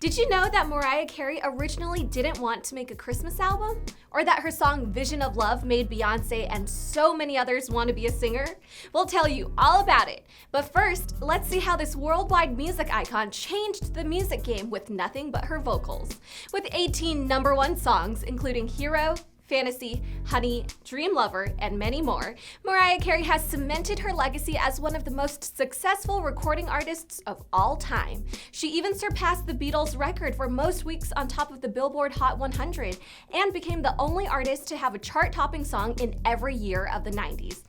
Did you know that Mariah Carey originally didn't want to make a Christmas album? Or that her song Vision of Love made Beyoncé and so many others want to be a singer? We'll tell you all about it. But first, let's see how this worldwide music icon changed the music game with nothing but her vocals. With 18 #1 songs, including Hero, Fantasy, Honey, Dream Lover, and many more, Mariah Carey has cemented her legacy as one of the most successful recording artists of all time. She even surpassed the Beatles' record for most weeks on top of the Billboard Hot 100 and became the only artist to have a chart-topping song in every year of the 90s.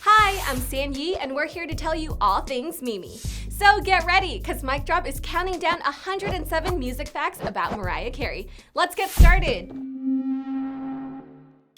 Hi, I'm San Yi, and we're here to tell you all things Mimi. So get ready, because MicDrop is counting down 107 music facts about Mariah Carey. Let's get started!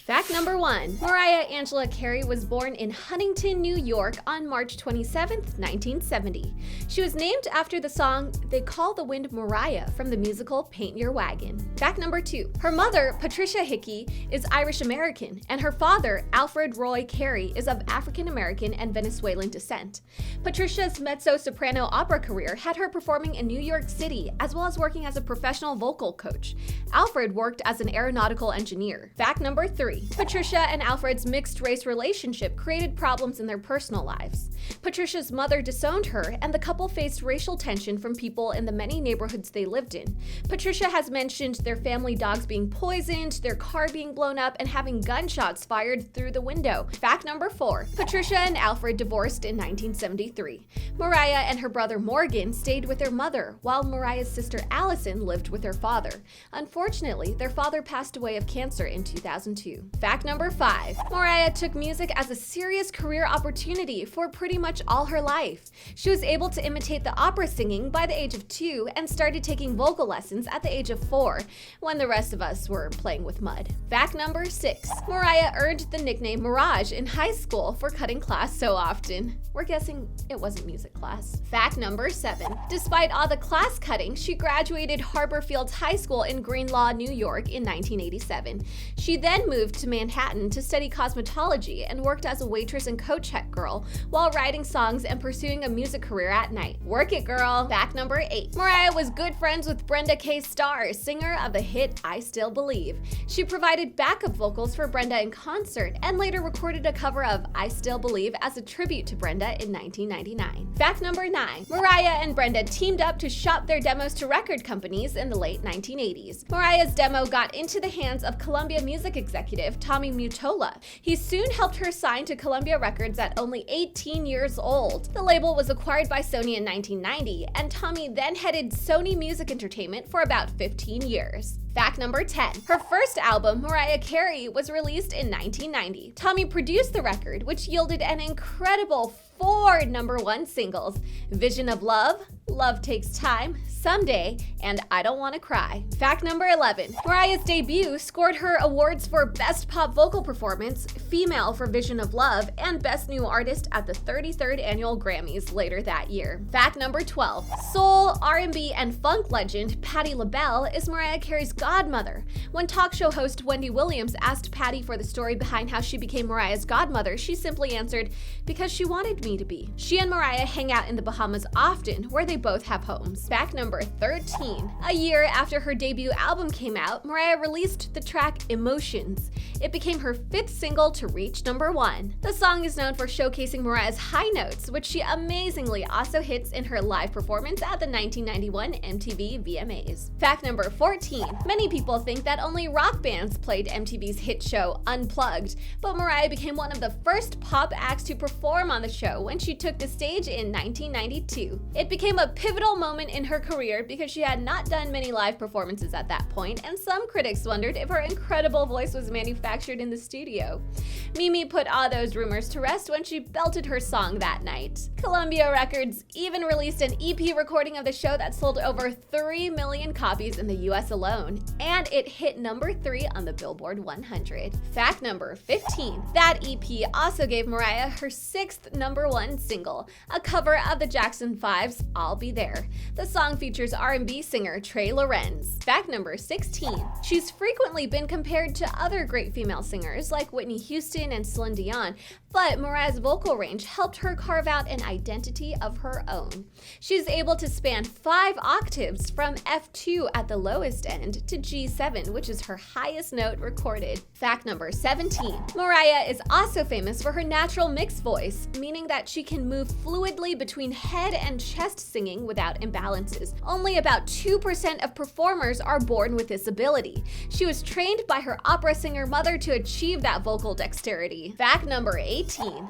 Fact number 1. Mariah Angela Carey was born in Huntington, New York on March 27, 1970. She was named after the song They Call the Wind Mariah from the musical Paint Your Wagon. Fact number 2. Her mother, Patricia Hickey, is Irish-American, and her father, Alfred Roy Carey, is of African-American and Venezuelan descent. Patricia's mezzo-soprano opera career had her performing in New York City, as well as working as a professional vocal coach. Alfred worked as an aeronautical engineer. Fact number 3. Patricia and Alfred's mixed-race relationship created problems in their personal lives. Patricia's mother disowned her, and the couple faced racial tension from people in the many neighborhoods they lived in. Patricia has mentioned their family dogs being poisoned, their car being blown up, and having gunshots fired through the window. Fact number 4. Patricia and Alfred divorced in 1973. Mariah and her brother Morgan stayed with their mother, while Mariah's sister Allison lived with her father. Unfortunately, their father passed away of cancer in 2002. Fact number 5. Mariah took music as a serious career opportunity for pretty much all her life. She was able to imitate the opera singing by the age of 2 and started taking vocal lessons at the age of 4, when the rest of us were playing with mud. Fact number 6. Mariah earned the nickname Mirage in high school for cutting class so often. We're guessing it wasn't music class. Fact number 7. Despite all the class cutting, she graduated Harbor Fields High School in Greenlaw, New York in 1987. She then moved to Manhattan to study cosmetology and worked as a waitress and coat check girl while writing songs and pursuing a music career at night. Work it, girl! Fact number 8. Mariah was good friends with Brenda K. Starr, singer of the hit I Still Believe. She provided backup vocals for Brenda in concert and later recorded a cover of I Still Believe as a tribute to Brenda in 1999. Fact number 9. Mariah and Brenda teamed up to shop their demos to record companies in the late 1980s. Mariah's demo got into the hands of Columbia music executive Tommy Mottola. He soon helped her sign to Columbia Records at only 18 years old. The label was acquired by Sony in 1990, and Tommy then headed Sony Music Entertainment for about 15 years. Fact number 10. Her first album, Mariah Carey, was released in 1990. Tommy produced the record, which yielded an incredible 4 #1 singles: Vision of Love, Love Takes Time, Someday, and I Don't Wanna Cry. Fact number 11. Mariah's debut scored her awards for Best Pop Vocal Performance, Female for Vision of Love, and Best New Artist at the 33rd Annual Grammys later that year. Fact number 12. Soul, R&B, and funk legend Patti LaBelle is Mariah Carey's godmother. When talk show host Wendy Williams asked Patti for the story behind how she became Mariah's godmother, she simply answered, "Because she wanted me to be." She and Mariah hang out in the Bahamas often, where they both have homes. Fact number 13. A year after her debut album came out, Mariah released the track Emotions. It became her 5th single to reach #1. The song is known for showcasing Mariah's high notes, which she amazingly also hits in her live performance at the 1991 MTV VMAs. Fact number 14. Many people think that only rock bands played MTV's hit show Unplugged, but Mariah became one of the first pop acts to perform on the show when she took the stage in 1992. It became a pivotal moment in her career because she had not done many live performances at that point, and some critics wondered if her incredible voice was manufactured in the studio. Mimi put all those rumors to rest when she belted her song that night. Columbia Records even released an EP recording of the show that sold over 3 million copies in the US alone. 2014, and it hit number 3 on the Billboard 100. Fact number 15. That EP also gave Mariah her 6th number 1 single, a cover of the Jackson 5's I'll Be There. The song features R&B singer Trey Lorenz. Fact number 16. She's frequently been compared to other great female singers like Whitney Houston and Celine Dion, but Mariah's vocal range helped her carve out an identity of her own. She's able to span 5 octaves from F2 at the lowest end to G7, which is her highest note recorded. Fact number 17. Mariah is also famous for her natural mixed voice, meaning that she can move fluidly between head and chest singing without imbalances. Only about 2% of performers are born with this ability. She was trained by her opera singer mother to achieve that vocal dexterity. Fact number 18.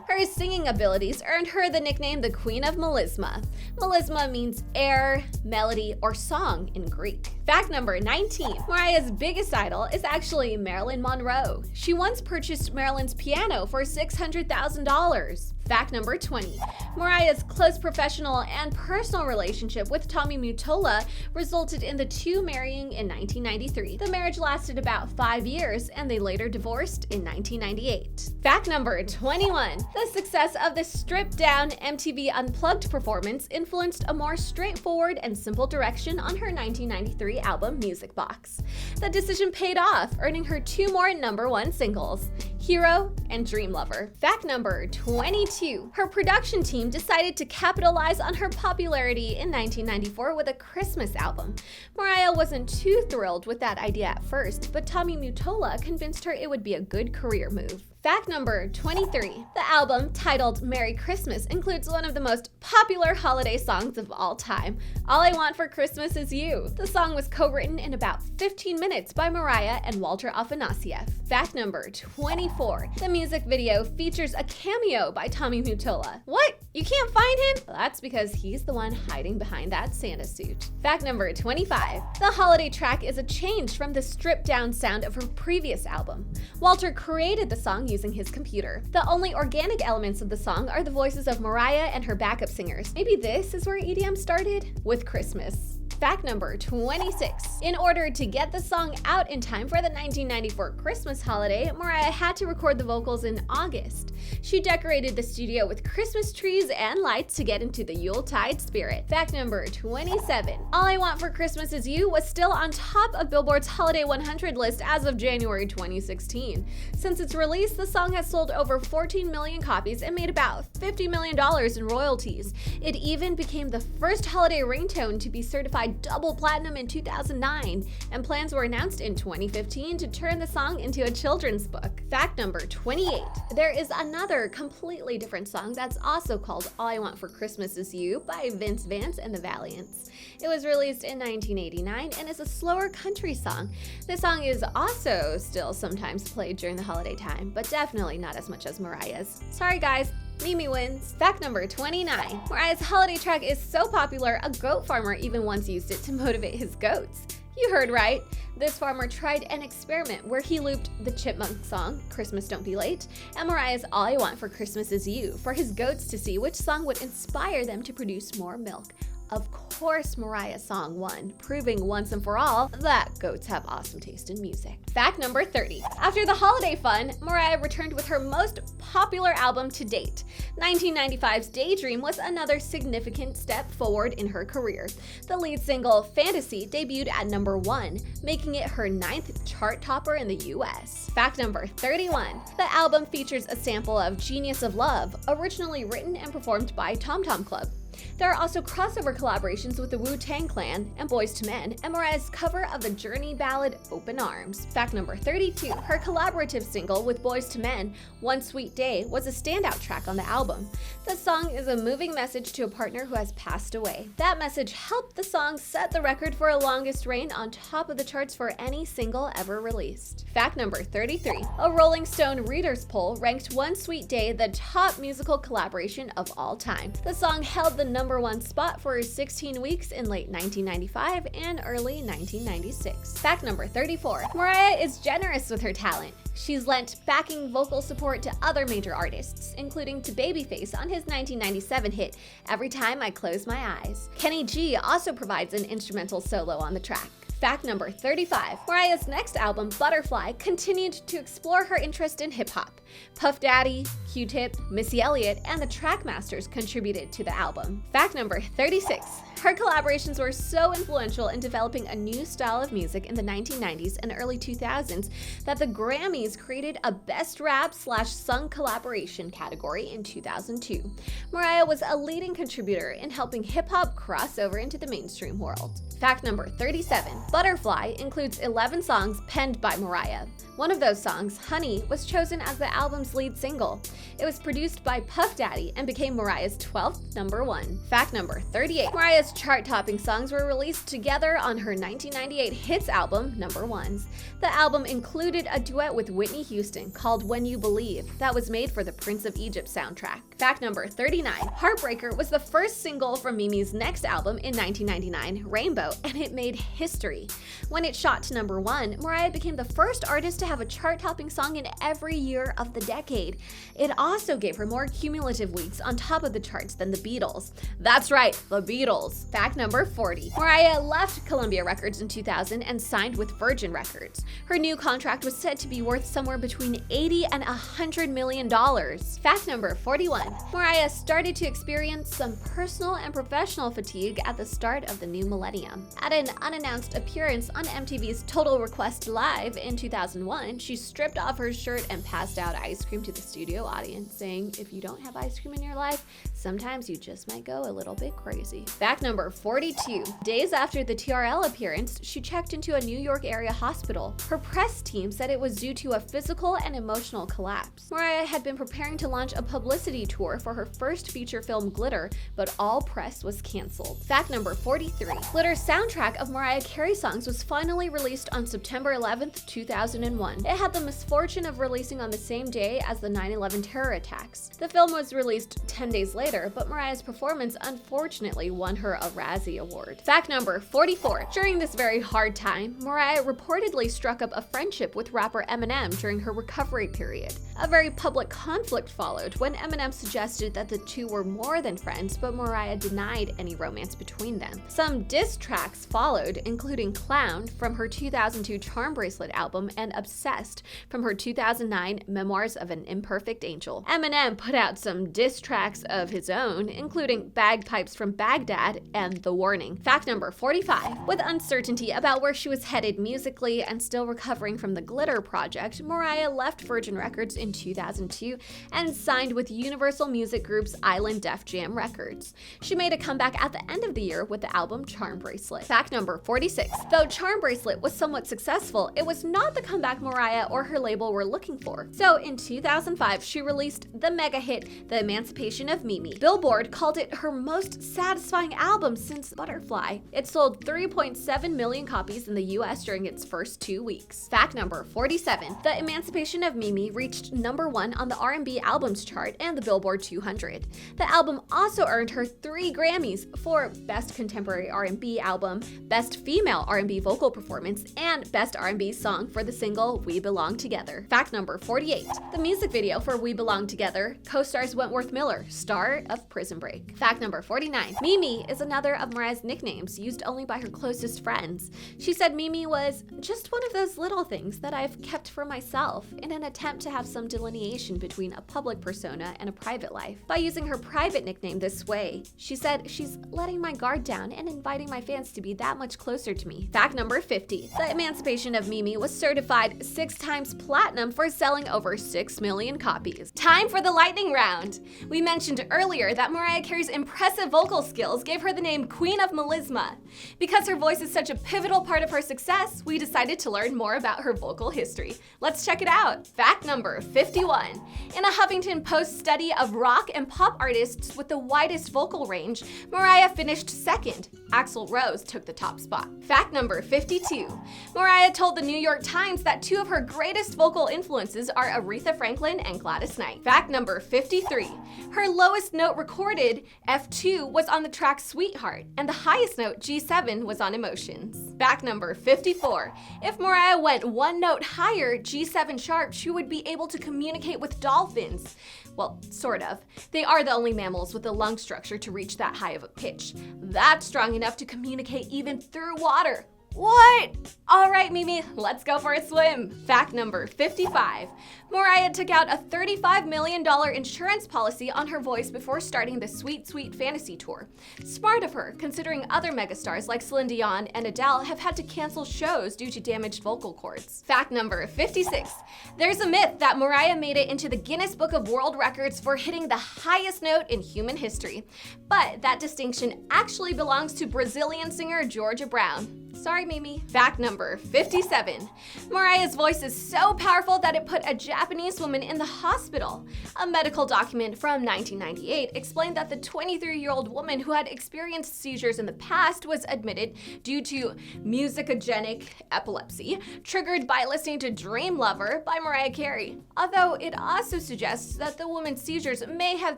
Her singing abilities earned her the nickname the Queen of Melisma. Melisma means air, melody, or song in Greek. Fact number 19. Mariah's biggest idol is actually Marilyn Monroe. She once purchased Marilyn's piano for $600,000. Fact number 20. Mariah's close professional and personal relationship with Tommy Mottola resulted in the two marrying in 1993. The marriage lasted about 5 years, and they later divorced in 1998. Fact number 21. The success of the stripped-down MTV Unplugged performance influenced a more straightforward and simple direction on her 1993 album Music Box. The decision paid off, earning her 2 more number 1 singles, Hero and Dream Lover. Fact number 22. Her production team decided to capitalize on her popularity in 1994 with a Christmas album. Mariah wasn't too thrilled with that idea at first, but Tommy Mottola convinced her it would be a good career move. Fact number 23. The album, titled Merry Christmas, includes one of the most popular holiday songs of all time, All I Want for Christmas Is You. The song was co-written in about 15 minutes by Mariah and Walter Afanasieff. Fact number 24. The music video features a cameo by Tommy Mottola. What? You can't find him? Well, that's because he's the one hiding behind that Santa suit. Fact number 25. The holiday track is a change from the stripped-down sound of her previous album. Walter created the song using his computer. The only organic elements of the song are the voices of Mariah and her backup singers. Maybe this is where EDM started? With Christmas. Fact number 26. In order to get the song out in time for the 1994 Christmas holiday, Mariah had to record the vocals in August. She decorated the studio with Christmas trees and lights to get into the Yuletide spirit. Fact number 27. All I Want for Christmas Is You was still on top of Billboard's Holiday 100 list as of January 2016. Since its release, the song has sold over 14 million copies and made about $50 million in royalties. It even became the first holiday ringtone to be certified double platinum in 2009, and plans were announced in 2015 to turn the song into a children's book. Fact number 28. There is another completely different song that's also called All I Want for Christmas Is You by Vince Vance and the Valiants. It was released in 1989 and is a slower country song. This song is also still sometimes played during the holiday time, but definitely not as much as Mariah's. Sorry guys, Mimi wins. Fact number 29. Mariah's holiday track is so popular, a goat farmer even once used it to motivate his goats. You heard right. This farmer tried an experiment where he looped the Chipmunk song, Christmas Don't Be Late, and Mariah's All I Want for Christmas Is You for his goats to see which song would inspire them to produce more milk. Of course, Mariah's song won, proving once and for all that goats have awesome taste in music. Fact number 30. After the holiday fun, Mariah returned with her most popular album to date. 1995's Daydream was another significant step forward in her career. The lead single, Fantasy, debuted at number 1, making it her 9th chart topper in the US. Fact number 31. The album features a sample of Genius of Love, originally written and performed by Tom Tom Club. There are also crossover collaborations with the Wu-Tang Clan and Boyz II Men, and Mariah's cover of the Journey ballad Open Arms. Fact number 32. Her collaborative single with Boyz II Men, One Sweet Day, was a standout track on the album. The song is a moving message to a partner who has passed away. That message helped the song set the record for a longest reign on top of the charts for any single ever released. Fact number 33. A Rolling Stone readers poll ranked One Sweet Day the top musical collaboration of all time. The song held the number 1 spot for 16 weeks in late 1995 and early 1996. Fact number 34. Mariah is generous with her talent. She's lent backing vocal support to other major artists, including to Babyface on his 1997 hit, Every Time I Close My Eyes. Kenny G also provides an instrumental solo on the track. Fact number 35. Mariah's next album, Butterfly, continued to explore her interest in hip-hop. Puff Daddy, Q-Tip, Missy Elliott, and the Trackmasters contributed to the album. Fact number 36. Her collaborations were so influential in developing a new style of music in the 1990s and early 2000s that the Grammys created a Best Rap/Sung Collaboration category in 2002. Mariah was a leading contributor in helping hip-hop cross over into the mainstream world. Fact number 37. Butterfly includes 11 songs penned by Mariah. One of those songs, Honey, was chosen as the album's lead single. It was produced by Puff Daddy and became Mariah's 12th number one. Fact number 38. Mariah's chart-topping songs were released together on her 1998 hits album, Number Ones. The album included a duet with Whitney Houston called When You Believe that was made for the Prince of Egypt soundtrack. Fact number 39. Heartbreaker was the first single from Mimi's next album in 1999, Rainbow, and it made history. When it shot to number one, Mariah became the first artist to have a chart-topping song in every year of the decade. It also gave her more cumulative weeks on top of the charts than the Beatles. That's right, the Beatles. Fact number 40. Mariah left Columbia Records in 2000 and signed with Virgin Records. Her new contract was said to be worth somewhere between $80 and $100 million. Fact number 41. Mariah started to experience some personal and professional fatigue at the start of the new millennium. At an unannounced appearance on MTV's Total Request Live in 2001, she stripped off her shirt and passed out ice cream to the studio audience, saying, "If you don't have ice cream in your life, sometimes you just might go a little bit crazy." Fact number 42. Days after the TRL appearance, she checked into a New York area hospital. Her press team said it was due to a physical and emotional collapse. Mariah had been preparing to launch a publicity tour for her first feature film, Glitter, but all press was canceled. Fact number 43. Glitter's soundtrack of Mariah Carey songs was finally released on September 11th, 2001. It had the misfortune of releasing on the same day as the 9/11 terror attacks. The film was released 10 days later, but Mariah's performance unfortunately won her a Razzie Award. Fact number 44. During this very hard time, Mariah reportedly struck up a friendship with rapper Eminem during her recovery period. A very public conflict followed when Eminem suggested that the two were more than friends, but Mariah denied any romance between them. Some diss tracks followed, including Clown from her 2002 Charm Bracelet album and Obsessed from her 2009 Memoirs of an Imperfect Angel. Eminem put out some diss tracks of his own, including Bagpipes from Baghdad and The Warning. Fact number 45. With uncertainty about where she was headed musically and still recovering from the Glitter project, Mariah left Virgin Records in 2002 and signed with Universal Music Group's Island Def Jam Records. She made a comeback at the end of the year with the album Charm Bracelet. Fact number 46. Though Charm Bracelet was somewhat successful, it was not the comeback Mariah or her label were looking for. So in 2005, she released the mega hit, The Emancipation of Mimi. Billboard called it her most satisfying album since Butterfly. It sold 3.7 million copies in the US during its first 2 weeks. Fact number 47. The Emancipation of Mimi reached number one on the R&B albums chart and the Billboard 200. The album also earned her 3 Grammys for Best Contemporary R&B Album, Best Female R&B Vocal Performance, and Best R&B Song for the single We Belong Together. Fact number 48. The music video for We Belong Together co-stars Wentworth Miller, star of Prison Break. Fact number 49. Mimi is another of Mariah's nicknames, used only by her closest friends. She said Mimi was just one of those little things that I've kept for myself in an attempt to have some delineation between a public persona and a private life. By using her private nickname this way, she said, "She's letting my guard down and inviting my fans to be that much closer to me." Fact number 50. The Emancipation of Mimi was certified 6 times platinum for selling over 6 million copies. Time for the lightning round. We mentioned earlier that Mariah Carey's impressive vocal skills gave her the name Queen of Melisma. Because her voice is such a pivotal part of her success, we decided to learn more about her vocal history. Let's check it out. Fact number 51. In a Huffington Post study of rock and pop artists with the widest vocal range, Mariah finished second. Axl Rose took the top spot. Fact number 52. Mariah told the New York Times that 2 of her greatest vocal influences are Aretha Franklin and Gladys Knight. Fact number 53. Her lowest note recorded, F2, was on the track Sweetheart, and the highest note, G7, was on Emotions. Fact number 54. If Mariah went 1 note higher, G7 sharp, she would be able to communicate with dolphins. Well, sort of. They are the only mammals with a lung structure to reach that high of a pitch. That's strong enough to communicate even through water. What? All right, Mimi, let's go for a swim. Fact number 55. Mariah took out a $35 million insurance policy on her voice before starting the Sweet Sweet Fantasy Tour. Smart of her, considering other megastars like Celine Dion and Adele have had to cancel shows due to damaged vocal cords. Fact number 56. There's a myth that Mariah made it into the Guinness Book of World Records for hitting the highest note in human history. But that distinction actually belongs to Brazilian singer Georgia Brown. Sorry, Mimi. Fact number 57. Mariah's voice is so powerful that it put a Japanese woman in the hospital. A medical document from 1998 explained that the 23-year-old woman who had experienced seizures in the past was admitted due to musicogenic epilepsy, triggered by listening to Dream Lover by Mariah Carey. Although it also suggests that the woman's seizures may have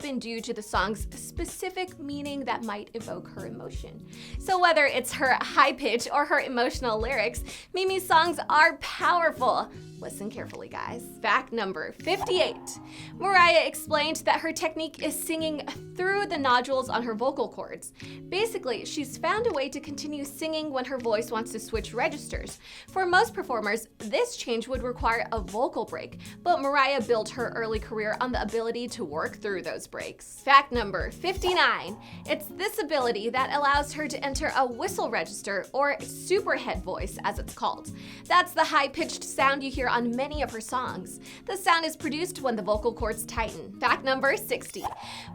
been due to the song's specific meaning that might evoke her emotion. So whether it's her high pitch or her emotional lyrics, Mimi's songs are powerful. Listen carefully, guys. Fact number 58. Mariah explained that her technique is singing through the nodules on her vocal cords. Basically, she's found a way to continue singing when her voice wants to switch registers. For most performers, this change would require a vocal break, but Mariah built her early career on the ability to work through those breaks. Fact number 59. It's this ability that allows her to enter a whistle register, or superhead voice as it's called. That's the high-pitched sound you hear on many of her songs. The sound is produced when the vocal cords tighten. Fact number 60.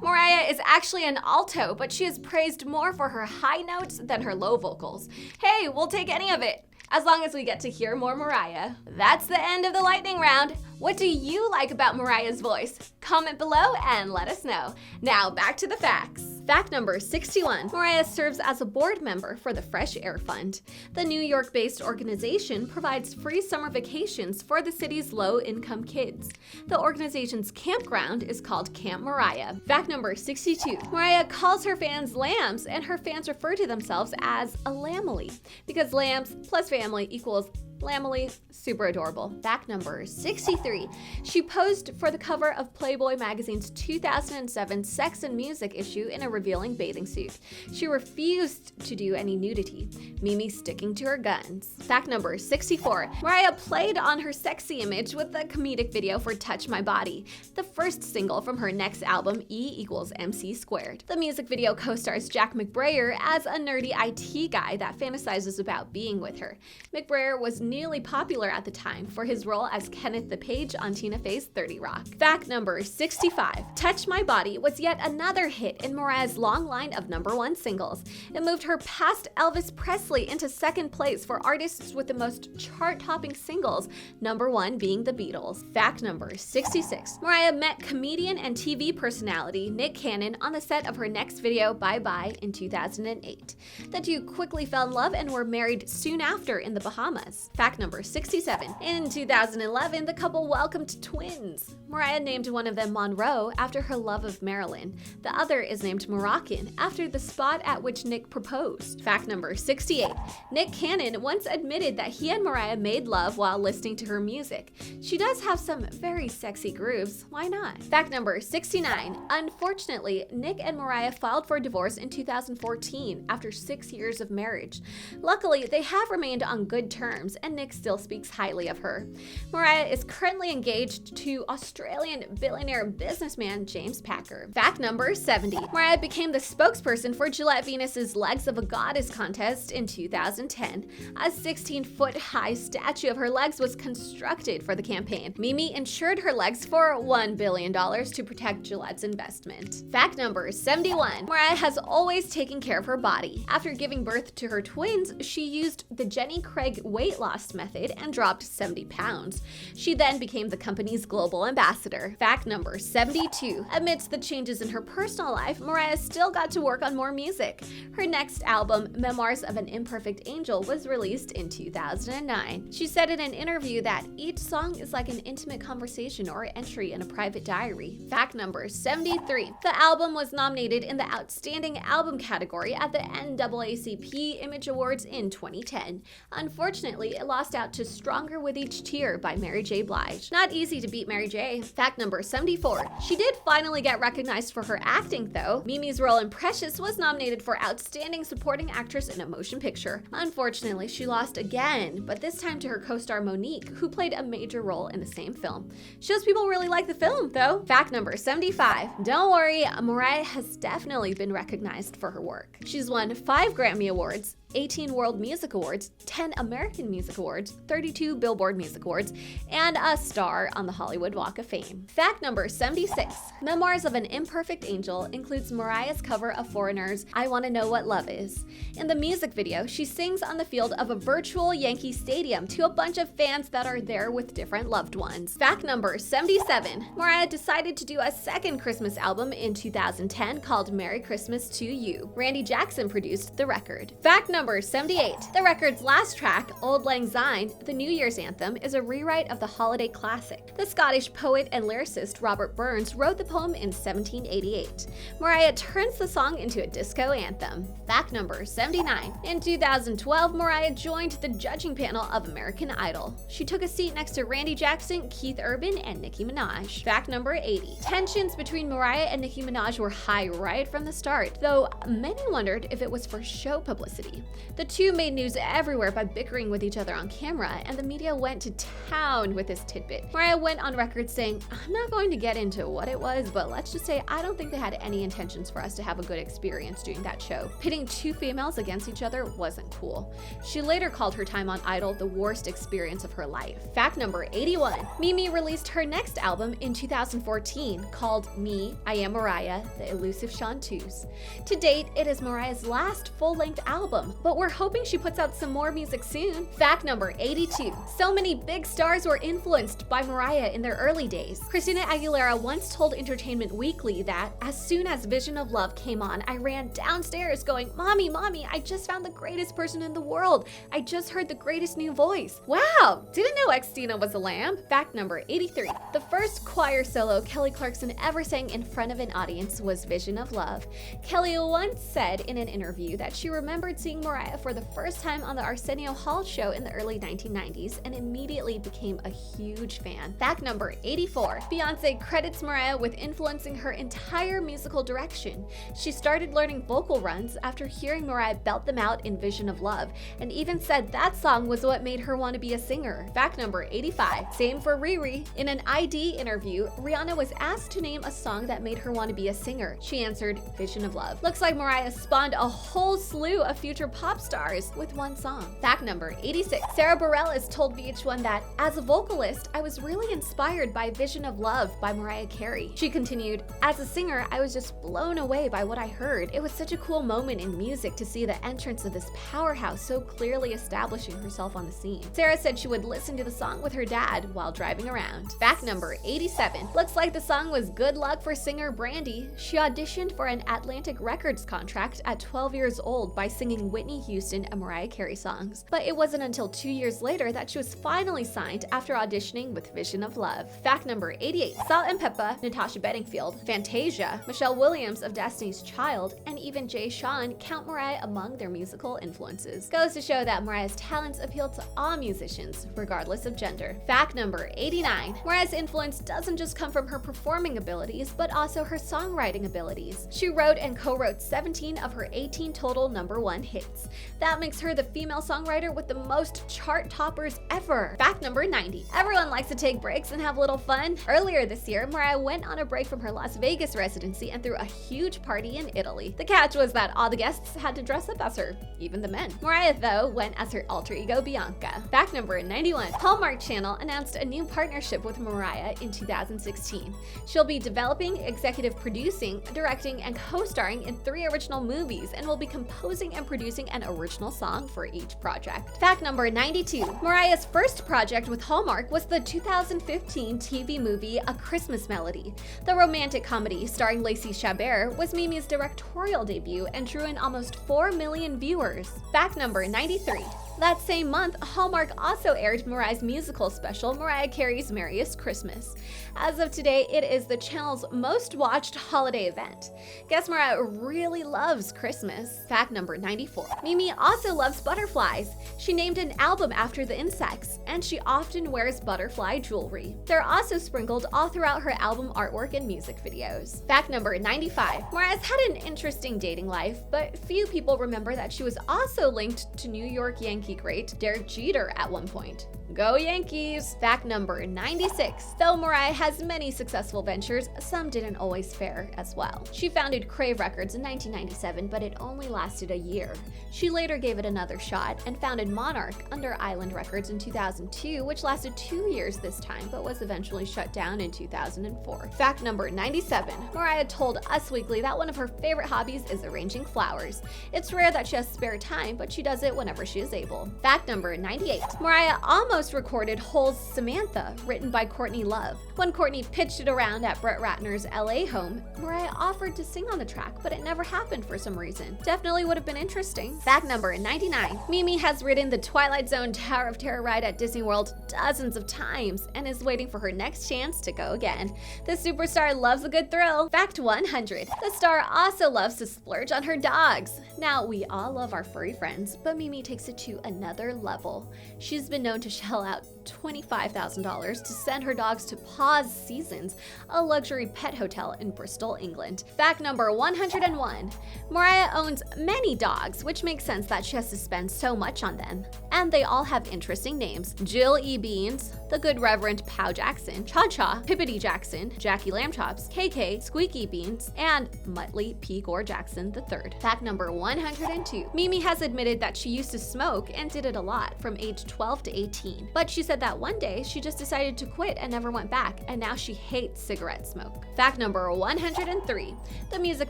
Mariah is actually an alto, but she is praised more for her high notes than her low vocals. Hey, we'll take any of it, as long as we get to hear more Mariah. That's the end of the lightning round. What do you like about Mariah's voice? Comment below and let us know. Now back to the facts. Fact number 61. Mariah serves as a board member for the Fresh Air Fund. The New York-based organization provides free summer vacations for the city's low-income kids. The organization's campground is called Camp Mariah. Fact number 62. Mariah calls her fans lambs, and her fans refer to themselves as a Lambily, because lambs plus family equals Lambily. Super adorable. Fact number 63. She posed for the cover of Playboy magazine's 2007 Sex and Music issue in a revealing bathing suit. She refused to do any nudity, Mimi sticking to her guns. Fact number 64. Mariah played on her sexy image with the comedic video for Touch My Body, the first single from her next album, E=MC². The music video co-stars Jack McBrayer as a nerdy IT guy that fantasizes about being with her. McBrayer was newly popular at the time for his role as Kenneth the Page on Tina Fey's 30 Rock. Fact number 65. Touch My Body was yet another hit in Mariah's long line of #1 singles. It moved her past Elvis Presley into second place for artists with the most chart-topping singles, #1 being the Beatles. Fact number 66. Mariah met comedian and TV personality Nick Cannon on the set of her next video, Bye Bye, in 2008. The two quickly fell in love and were married soon after in the Bahamas. Fact number 67. In 2011, the couple welcomed twins. Mariah named one of them Monroe after her love of Marilyn. The other is named Moroccan after the spot at which Nick proposed. Fact number 68. Nick Cannon once admitted that he and Mariah made love while listening to her music. She does have some very sexy grooves, why not? Fact number 69. Unfortunately, Nick and Mariah filed for divorce in 2014 after 6 years of marriage. Luckily, they have remained on good terms, and Nick still speaks highly of her. Mariah is currently engaged to Australian billionaire businessman James Packer. Fact number 70. Mariah became the spokesperson for Gillette Venus's Legs of a Goddess contest in 2010. A 16-foot-high statue of her legs was constructed for the campaign. Mimi insured her legs for $1 billion to protect Gillette's investment. Fact number 71. Mariah has always taken care of her body. After giving birth to her twins, she used the Jenny Craig weight loss method and dropped 70 pounds. She then became the company's global ambassador. Fact number 72. Amidst the changes in her personal life, Mariah still got to work on more music. Her next album, Memoirs of an Imperfect Angel, was released in 2009. She said in an interview that each song is like an intimate conversation or entry in a private diary. Fact number 73. The album was nominated in the Outstanding Album category at the NAACP Image Awards in 2010. Unfortunately, it lost out to Stronger with Each Tear by Mary J. Blige. Not easy to beat Mary J. Fact number 74. She did finally get recognized for her acting, though. Mimi's role in Precious was nominated for Outstanding Supporting Actress in a Motion Picture. Unfortunately, she lost again, but this time to her co-star Monique, who played a major role in the same film. Shows people really like the film, though. Fact number 75. Don't worry, Mariah has definitely been recognized for her work. She's won 5 Grammy Awards, 18 World Music Awards, 10 American Music Awards, 32 Billboard Music Awards, and a star on the Hollywood Walk of Fame. Fact number 76. Memoirs of an Imperfect Angel includes Mariah's cover of Foreigner's I Wanna Know What Love Is. In the music video, she sings on the field of a virtual Yankee Stadium to a bunch of fans that are there with different loved ones. Fact number 77. Mariah decided to do a second Christmas album in 2010 called Merry Christmas to You. Randy Jackson produced the record. Fact number 78. The record's last track, Auld Lang Syne, the New Year's anthem, is a rewrite of the holiday classic. The Scottish poet and lyricist Robert Burns wrote the poem in 1788. Mariah turns the song into a disco anthem. Fact number 79. In 2012, Mariah joined the judging panel of American Idol. She took a seat next to Randy Jackson, Keith Urban, and Nicki Minaj. Fact number 80. Tensions between Mariah and Nicki Minaj were high right from the start, though many wondered if it was for show publicity. The two made news everywhere by bickering with each other on camera, and the media went to town with this tidbit. Mariah went on record saying, "I'm not going to get into what it was, but let's just say I don't think they had any intentions for us to have a good experience doing that show. Pitting two females against each other wasn't cool." She later called her time on Idol the worst experience of her life. Fact number 81. Mimi released her next album in 2014 called Me, I Am Mariah, The Elusive Chanteuse. To date, it is Mariah's last full-length album, but we're hoping she puts out some more music soon. Fact number 82. So many big stars were influenced by Mariah in their early days. Christina Aguilera once told Entertainment Weekly that, as soon as Vision of Love came on, I ran downstairs going, Mommy, I just found the greatest person in the world. I just heard the greatest new voice. Wow, didn't know Xtina was a lamb. Fact number 83. The first choir solo Kelly Clarkson ever sang in front of an audience was Vision of Love. Kelly once said in an interview that she remembered seeing Mariah for the first time on the Arsenio Hall show in the early 1990s and immediately became a huge fan. Fact number 84. Beyoncé credits Mariah with influencing her entire musical direction. She started learning vocal runs after hearing Mariah belt them out in Vision of Love, and even said that song was what made her want to be a singer. Fact number 85. Same for Riri. In an ID interview, Rihanna was asked to name a song that made her want to be a singer. She answered, Vision of Love. Looks like Mariah spawned a whole slew of future pop stars with one song. Fact number 86. Sarah Bareilles told VH1 that, as a vocalist, I was really inspired by Vision of Love by Mariah Carey. She continued, as a singer, I was just blown away by what I heard. It was such a cool moment in music to see the entrance of this powerhouse so clearly establishing herself on the scene. Sarah said she would listen to the song with her dad while driving around. Fact number 87. Looks like the song was good luck for singer Brandy. She auditioned for an Atlantic Records contract at 12 years old by singing Whitney Houston and Mariah Carey songs. But it wasn't until 2 years later that she was finally signed after auditioning with Vision of Love. Fact number 88. Salt and Peppa, Natasha Bedingfield, Fantasia, Michelle Williams of Destiny's Child, and even Jay Sean count Mariah among their musical influences. Goes to show that Mariah's talents appeal to all musicians, regardless of gender. Fact number 89. Mariah's influence doesn't just come from her performing abilities, but also her songwriting abilities. She wrote and co-wrote 17 of her 18 total #1 hits. That makes her the female songwriter with the most chart toppers ever. Fact number 90. Everyone likes to take breaks and have a little fun. Earlier this year, Mariah went on a break from her Las Vegas residency and threw a huge party in Italy. The catch was that all the guests had to dress up as her, even the men. Mariah, though, went as her alter ego Bianca. Fact number 91. Hallmark Channel announced a new partnership with Mariah in 2016. She'll be developing, executive producing, directing, and co-starring in 3 original movies and will be composing and producing an original song for each project. Fact number 92. Mariah's first project with Hallmark was the 2015 TV movie A Christmas Melody. The romantic comedy starring Lacey Chabert was Mimi's directorial debut and drew in almost 4 million viewers. Fact number 93. That same month, Hallmark also aired Mariah's musical special, Mariah Carey's Merriest Christmas. As of today, it is the channel's most watched holiday event. Guess Mariah really loves Christmas. Fact number 94. Mimi also loves butterflies. She named an album after the insects, and she often wears butterfly jewelry. They're also sprinkled all throughout her album artwork and music videos. Fact number 95. Mariah's had an interesting dating life, but few people remember that she was also linked to New York Yankee great Derek Jeter at one point. Go Yankees! Fact number 96. Though Mariah has many successful ventures, some didn't always fare as well. She founded Crave Records in 1997, but it only lasted a year. She later gave it another shot and founded Monarch under Island Records in 2002, which lasted 2 years this time, but was eventually shut down in 2004. Fact number 97. Mariah told Us Weekly that one of her favorite hobbies is arranging flowers. It's rare that she has spare time, but she does it whenever she is able. Fact number 98. Mariah almost recorded Hole's Samantha, written by Courtney Love. When Courtney pitched it around at Brett Ratner's LA home, Mariah offered to sing on the track, but it never happened for some reason. Definitely would have been interesting. Fact number 99. Mimi has ridden the Twilight Zone Tower of Terror ride at Disney World dozens of times and is waiting for her next chance to go again. The superstar loves a good thrill. Fact 100. The star also loves to splurge on her dogs. Now, we all love our furry friends, but Mimi takes it to another level. She's been known to shell out $25,000 to send her dogs to Paws Seasons, a luxury pet hotel in Bristol, England. Fact number 101. Mariah owns many dogs, which makes sense that she has to spend so much on them. And they all have interesting names. Jill E. Beans, the Good Reverend Pow Jackson, Cha Cha, Pippity Jackson, Jackie Lamb Chops, KK, Squeaky Beans, and Muttley P. Gore Jackson III. Fact number 102. Mimi has admitted that she used to smoke and did it a lot from age 12 to 18. But she said that one day she just decided to quit and never went back, and now she hates cigarette smoke. Fact number 103. The music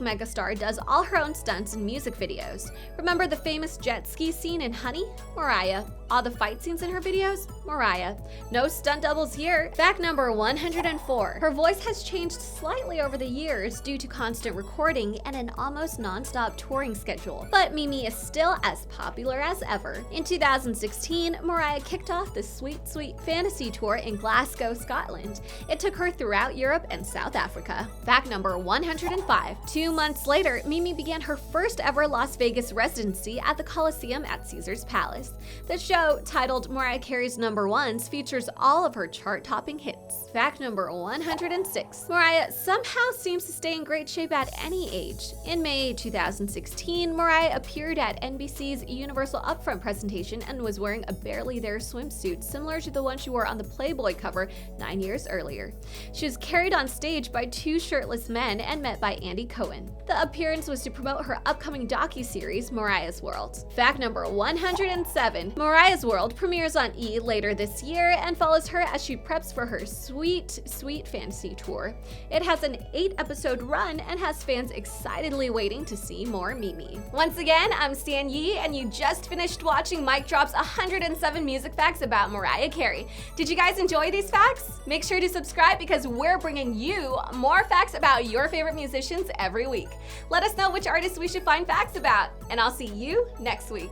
megastar does all her own stunts in music videos. Remember the famous jet ski scene in Honey? Mariah. All the fight scenes in her videos? Mariah. No stunt doubles here. Fact number 104. Her voice has changed slightly over the years due to constant recording and an almost non-stop touring schedule, but Mimi is still as popular as ever. In 2016, Mariah kicked off the Sweet Sweet Fantasy Tour in Glasgow, Scotland. It took her throughout Europe and South Africa. Fact number 105. 2 months later, Mimi began her first ever Las Vegas residency at the Coliseum at Caesar's Palace. The show, titled Mariah Carey's Number Ones, features all of her chart-topping hits. Fact number 106. Mariah somehow seems to stay in great shape at any age. In May 2016, Mariah appeared at NBC's Universal Upfront presentation and was wearing a barely there swimsuit similar to the one she wore on the Playboy cover 9 years earlier. She was carried on stage by 2 shirtless men and met by Andy Cohen. The appearance was to promote her upcoming docuseries, Mariah's World. Fact number 107. Mariah's World premieres on E! Later this year and follows her as she preps for her Sweet Sweet Fantasy Tour. It has an 8-episode run and has fans excitedly waiting to see more Mimi. Once again, I'm Stan Yee, and you just finished watching MicDrop's 107 music facts about Mariah Carey. Did you guys enjoy these facts? Make sure to subscribe because we're bringing you more facts about your favorite musicians every week. Let us know which artists we should find facts about, and I'll see you next week.